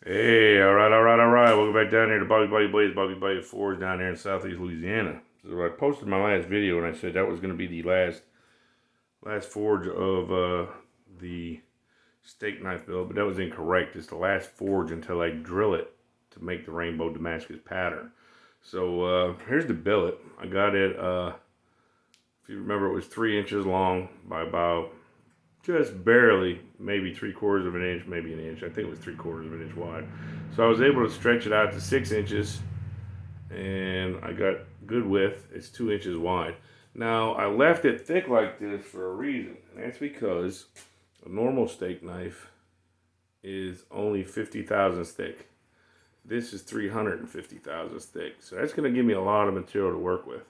Hey, all right. Welcome back down here to Bobby Bayou Forge down here in southeast Louisiana. So I posted my last video and I said that was going to be the last forge of the steak knife build, but that was incorrect. It's the last forge until I drill it to make the rainbow Damascus pattern. So here's the billet. I got it, if you remember, it was 3 inches long by about just barely, maybe 3/4 of an inch, maybe an inch. I think it was 3/4 of an inch wide. So I was able to stretch it out to 6 inches, and I got good width. It's 2 inches wide. Now I left it thick like this for a reason, and that's because a normal steak knife is only 50 thousandths thick. This is 350 thousandths thick, so that's going to give me a lot of material to work with.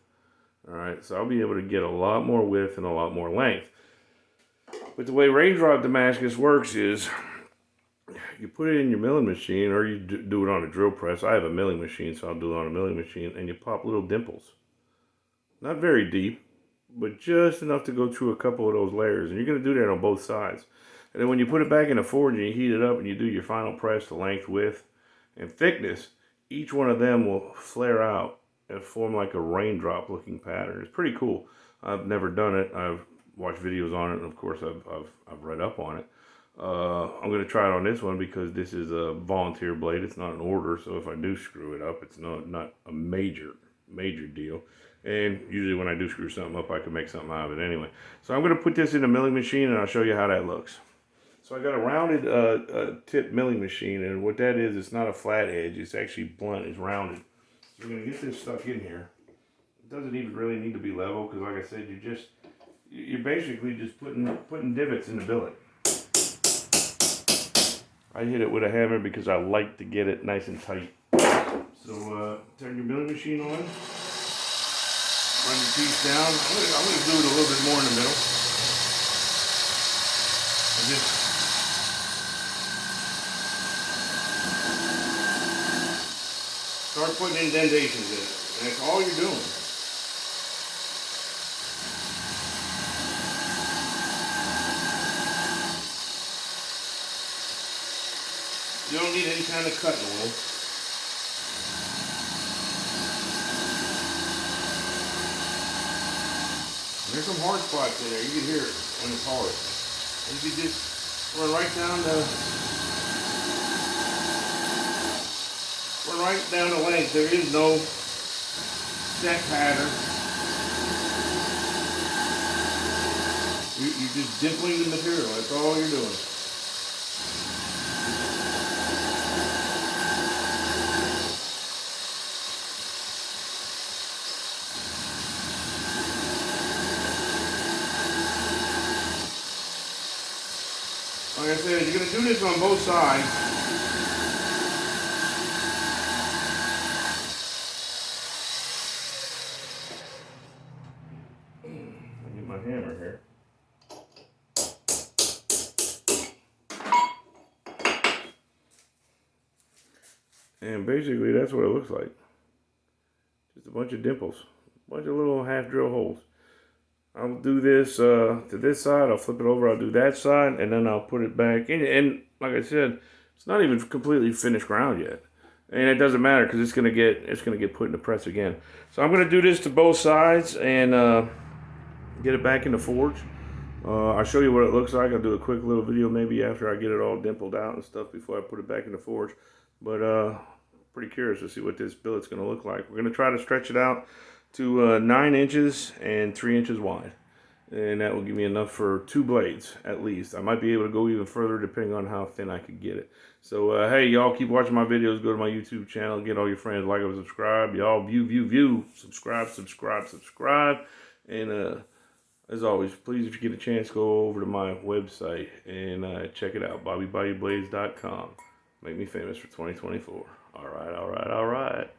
All right, so I'll be able to get a lot more width and a lot more length. But the way raindrop Damascus works is you put it in your milling machine, or you do it on a drill press. I have a milling machine, so I'll do it on a milling machine, and you pop little dimples. Not very deep, but just enough to go through a couple of those layers. And you're going to do that on both sides. And then when you put it back in the forge and you heat it up and you do your final press to length, width, and thickness, each one of them will flare out and form like a raindrop looking pattern. It's pretty cool. I've never done it. I've watched videos on it, and of course I've read up on it. I'm going to try it on this one because this is a volunteer blade. It's not an order, so if I do screw it up, it's not a major deal. And usually when I do screw something up, I can make something out of it anyway. So I'm going to put this in a milling machine, and I'll show you how that looks. So I got a rounded tip milling machine, and what that is, it's not a flat edge. It's actually blunt. It's rounded. So we're going to get this stuck in here. It doesn't even really need to be level because, like I said, you're basically just putting divots in the billet. I hit it with a hammer because I like to get it nice and tight. So turn your milling machine on. Run the piece down. I'm going to do it a little bit more in the middle. And just start putting indentations in it. And that's all you're doing. You don't need any kind of cutting oil. There's some hard spots in there. You can hear it when it's hard. And you can just run right down the length. There is no set pattern. You're just dimpling the material. That's all you're doing. Like I said, you're going to do this on both sides. I'll get my hammer here. And basically that's what it looks like. Just a bunch of dimples. A bunch of little half drill holes. I'll do this to this side, I'll flip it over, I'll do that side, and then I'll put it back in. And like I said, it's not even completely finished ground yet. And it doesn't matter because it's gonna get put in the press again. So I'm gonna do this to both sides and get it back in the forge. I'll show you what it looks like. I'll do a quick little video maybe after I get it all dimpled out and stuff before I put it back in the forge. But pretty curious to see what this billet's gonna look like. We're gonna try to stretch it out to 9 inches and 3 inches wide, and that will give me enough for 2 blades at least. I might be able to go even further depending on how thin I could get it. So hey, y'all keep watching my videos. Go to my YouTube channel, get all your friends, like and subscribe. Y'all view, subscribe, and as always, please, if you get a chance, go over to my website and check it out, BobbyBayouBlades.com. Make me famous for 2024. All right.